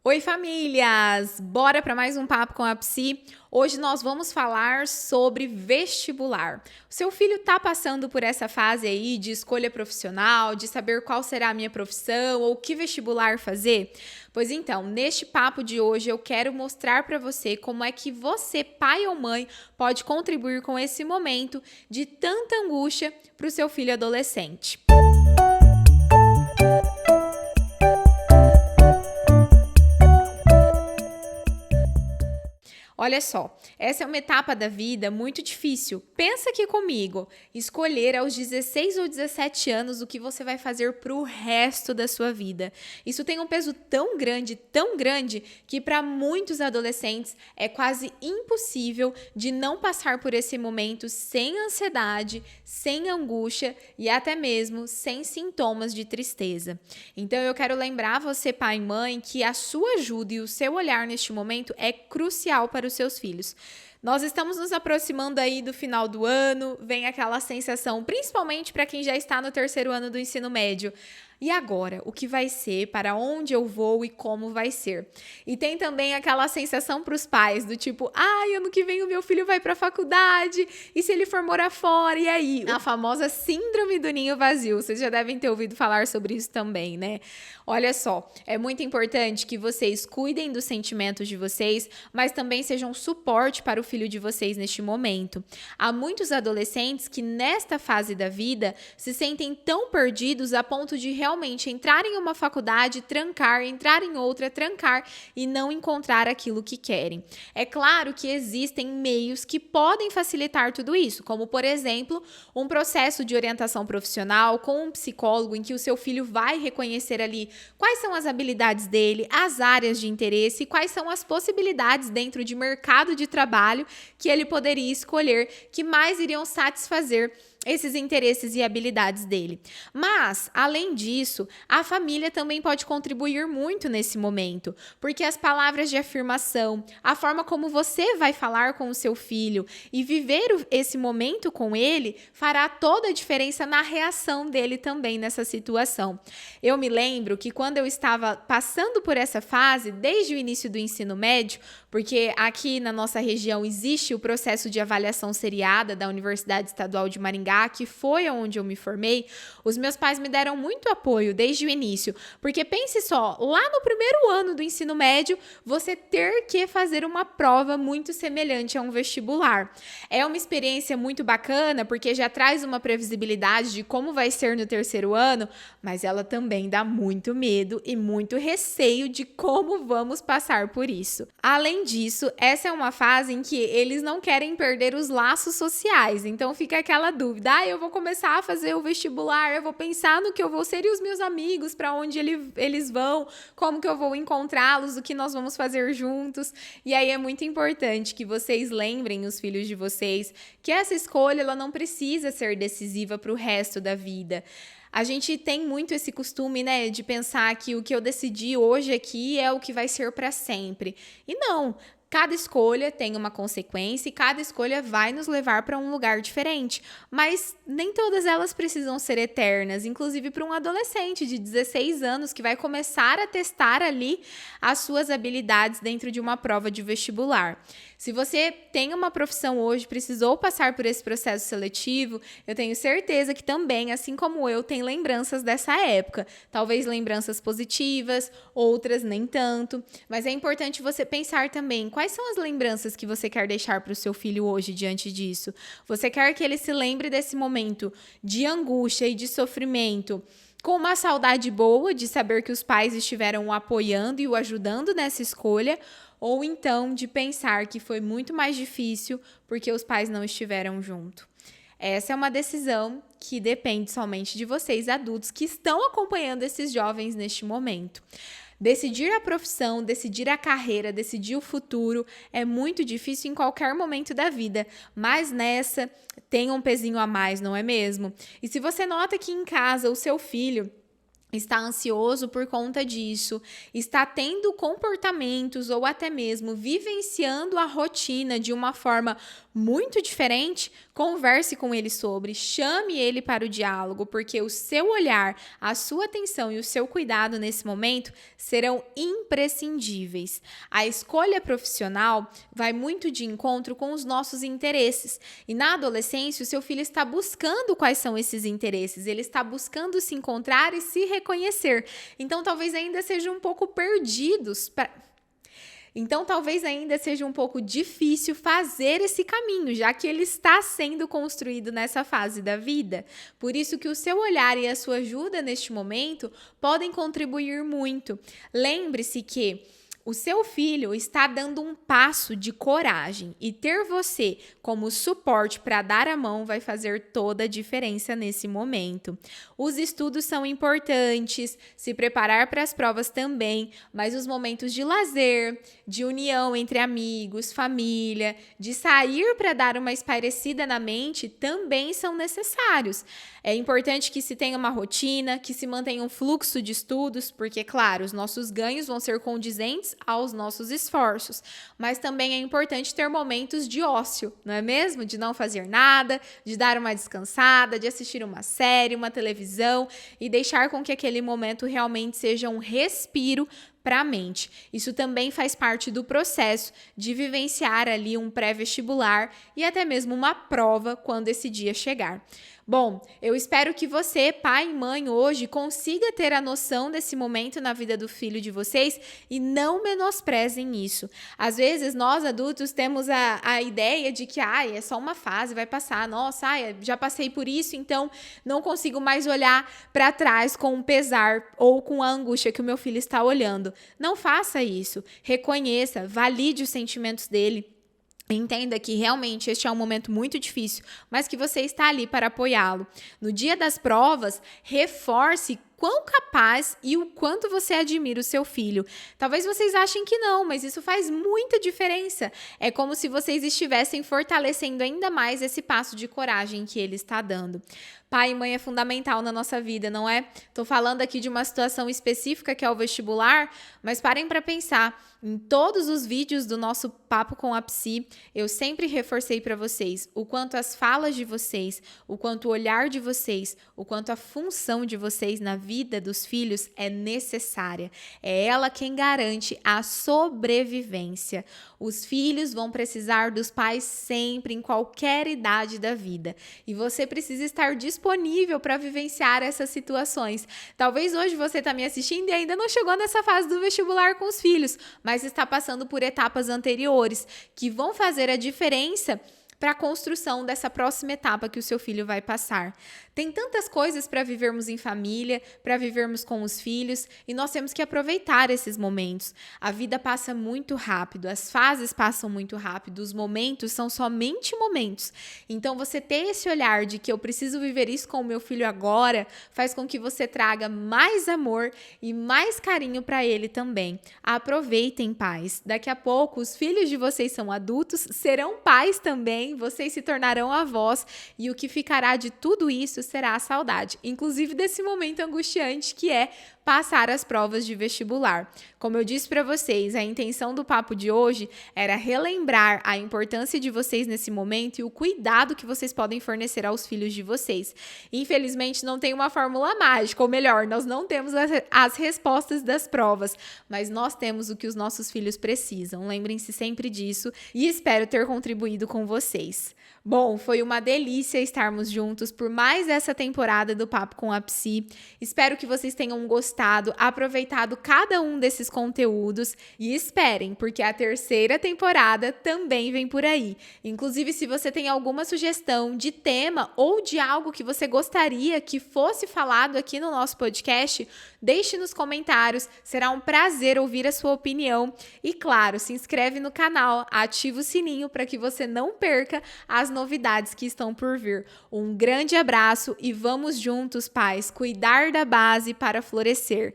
Oi, famílias! Bora para mais um papo com a Psi. Hoje nós vamos falar sobre vestibular. O seu filho está passando por essa fase aí de escolha profissional, de saber qual será a minha profissão ou que vestibular fazer? Pois então, neste papo de hoje eu quero mostrar para você como é que você, pai ou mãe, pode contribuir com esse momento de tanta angústia para o seu filho adolescente. Olha só, essa é uma etapa da vida muito difícil. Pensa aqui comigo, escolher aos 16 ou 17 anos o que você vai fazer para o resto da sua vida. Isso tem um peso tão grande, que para muitos adolescentes é quase impossível de não passar por esse momento sem ansiedade, sem angústia e até mesmo sem sintomas de tristeza. Então eu quero lembrar você, pai e mãe, que a sua ajuda e o seu olhar neste momento é crucial para os seus filhos. Nós estamos nos aproximando aí do final do ano, vem aquela sensação, principalmente para quem já está no terceiro ano do ensino médio. E agora? O que vai ser? Para onde eu vou e como vai ser? E tem também aquela sensação para os pais, do tipo, ano que vem o meu filho vai para a faculdade, e se ele for morar fora, e aí? A famosa síndrome do ninho vazio. Vocês já devem ter ouvido falar sobre isso também, né? Olha só, é muito importante que vocês cuidem dos sentimentos de vocês, mas também sejam suporte para o filho de vocês neste momento. Há muitos adolescentes que nesta fase da vida se sentem tão perdidos a ponto de realmente entrar em uma faculdade, trancar, entrar em outra, trancar e não encontrar aquilo que querem. É claro que existem meios que podem facilitar tudo isso, como, por exemplo, um processo de orientação profissional com um psicólogo em que o seu filho vai reconhecer ali quais são as habilidades dele, as áreas de interesse e quais são as possibilidades dentro de mercado de trabalho que ele poderia escolher que mais iriam satisfazer esses interesses e habilidades dele. Mas, além disso, a família também pode contribuir muito nesse momento, porque as palavras de afirmação, a forma como você vai falar com o seu filho e viver esse momento com ele fará toda a diferença na reação dele também nessa situação. Eu me lembro que quando eu estava passando por essa fase, desde o início do ensino médio, porque aqui na nossa região existe o processo de avaliação seriada da Universidade Estadual de Maringá, que foi onde eu me formei, os meus pais me deram muito apoio desde o início, porque pense só, lá no primeiro ano do ensino médio, você ter que fazer uma prova muito semelhante a um vestibular. É uma experiência muito bacana, porque já traz uma previsibilidade de como vai ser no terceiro ano, mas ela também dá muito medo e muito receio de como vamos passar por isso. Além disso, essa é uma fase em que eles não querem perder os laços sociais, então fica aquela dúvida, eu vou começar a fazer o vestibular, eu vou pensar no que eu vou ser e os meus amigos, para onde eles vão, como que eu vou encontrá-los, o que nós vamos fazer juntos. E aí é muito importante que vocês lembrem os filhos de vocês que essa escolha ela não precisa ser decisiva para o resto da vida. A gente tem muito esse costume, né, de pensar que o que eu decidi hoje aqui é o que vai ser para sempre. E não, cada escolha tem uma consequência e cada escolha vai nos levar para um lugar diferente. Mas nem todas elas precisam ser eternas, inclusive para um adolescente de 16 anos que vai começar a testar ali as suas habilidades dentro de uma prova de vestibular. Se você tem uma profissão hoje, precisou passar por esse processo seletivo, eu tenho certeza que também, assim como eu, tem lembranças dessa época. Talvez lembranças positivas, outras nem tanto. Mas é importante você pensar também quais são as lembranças que você quer deixar para o seu filho hoje diante disso. Você quer que ele se lembre desse momento de angústia e de sofrimento com uma saudade boa de saber que os pais estiveram o apoiando e o ajudando nessa escolha, ou então de pensar que foi muito mais difícil porque os pais não estiveram junto. Essa é uma decisão que depende somente de vocês, adultos, que estão acompanhando esses jovens neste momento. Decidir a profissão, decidir a carreira, decidir o futuro é muito difícil em qualquer momento da vida, mas nessa tem um pezinho a mais, não é mesmo? E se você nota que em casa o seu filho está ansioso por conta disso, está tendo comportamentos ou até mesmo vivenciando a rotina de uma forma muito diferente, converse com ele sobre, chame ele para o diálogo, porque o seu olhar, a sua atenção e o seu cuidado nesse momento serão imprescindíveis. A escolha profissional vai muito de encontro com os nossos interesses. E na adolescência, o seu filho está buscando quais são esses interesses, ele está buscando se encontrar e se reconhecer. Então, talvez ainda sejam um pouco perdidos Então, talvez ainda seja um pouco difícil fazer esse caminho, já que ele está sendo construído nessa fase da vida. Por isso que o seu olhar e a sua ajuda neste momento podem contribuir muito. Lembre-se que o seu filho está dando um passo de coragem e ter você como suporte para dar a mão vai fazer toda a diferença nesse momento. Os estudos são importantes, se preparar para as provas também, mas os momentos de lazer, de união entre amigos, família, de sair para dar uma espairecida na mente também são necessários. É importante que se tenha uma rotina, que se mantenha um fluxo de estudos, porque, claro, os nossos ganhos vão ser condizentes aos nossos esforços, mas também é importante ter momentos de ócio, não é mesmo? De não fazer nada, de dar uma descansada, de assistir uma série, uma televisão e deixar com que aquele momento realmente seja um respiro para a mente. Isso também faz parte do processo de vivenciar ali um pré-vestibular e até mesmo uma prova quando esse dia chegar. Bom, eu espero que você, pai e mãe, hoje consiga ter a noção desse momento na vida do filho de vocês e não menosprezem isso. Às vezes, nós adultos temos a ideia de que é só uma fase, vai passar. Nossa, já passei por isso, então não consigo mais olhar para trás com um pesar ou com a angústia que o meu filho está olhando. Não faça isso. Reconheça, valide os sentimentos dele. Entenda que realmente este é um momento muito difícil, mas que você está ali para apoiá-lo. No dia das provas, reforce quão capaz e o quanto você admira o seu filho. Talvez vocês achem que não, mas isso faz muita diferença. É como se vocês estivessem fortalecendo ainda mais esse passo de coragem que ele está dando. Pai e mãe é fundamental na nossa vida, não é? Tô falando aqui de uma situação específica que é o vestibular, mas parem para pensar. Em todos os vídeos do nosso Papo com a Psi, eu sempre reforcei para vocês o quanto as falas de vocês, o quanto o olhar de vocês, o quanto a função de vocês na vida dos filhos é necessária. É ela quem garante a sobrevivência. Os filhos vão precisar dos pais sempre, em qualquer idade da vida. E você precisa estar disponível para vivenciar essas situações. Talvez hoje você está me assistindo e ainda não chegou nessa fase do vestibular com os filhos, mas está passando por etapas anteriores que vão fazer a diferença para a construção dessa próxima etapa que o seu filho vai passar. Tem tantas coisas para vivermos em família, para vivermos com os filhos, e nós temos que aproveitar esses momentos. A vida passa muito rápido, as fases passam muito rápido, os momentos são somente momentos. Então, você ter esse olhar de que eu preciso viver isso com o meu filho agora, faz com que você traga mais amor e mais carinho para ele também. Aproveitem, pais. Daqui a pouco, os filhos de vocês são adultos, serão pais também, vocês se tornarão avós, e o que ficará de tudo isso será a saudade, inclusive desse momento angustiante que é passar as provas de vestibular. Como eu disse para vocês, a intenção do papo de hoje era relembrar a importância de vocês nesse momento e o cuidado que vocês podem fornecer aos filhos de vocês. Infelizmente, não tem uma fórmula mágica, ou melhor, nós não temos as respostas das provas, mas nós temos o que os nossos filhos precisam. Lembrem-se sempre disso e espero ter contribuído com vocês. Bom, foi uma delícia estarmos juntos por mais essa temporada do Papo com a Psi. Espero que vocês tenham gostado, aproveitado cada um desses conteúdos e esperem, porque a terceira temporada também vem por aí. Inclusive, se você tem alguma sugestão de tema ou de algo que você gostaria que fosse falado aqui no nosso podcast, deixe nos comentários, será um prazer ouvir a sua opinião. E claro, se inscreve no canal, ativa o sininho para que você não perca as novidades que estão por vir. Um grande abraço e vamos juntos, pais, cuidar da base para florescer.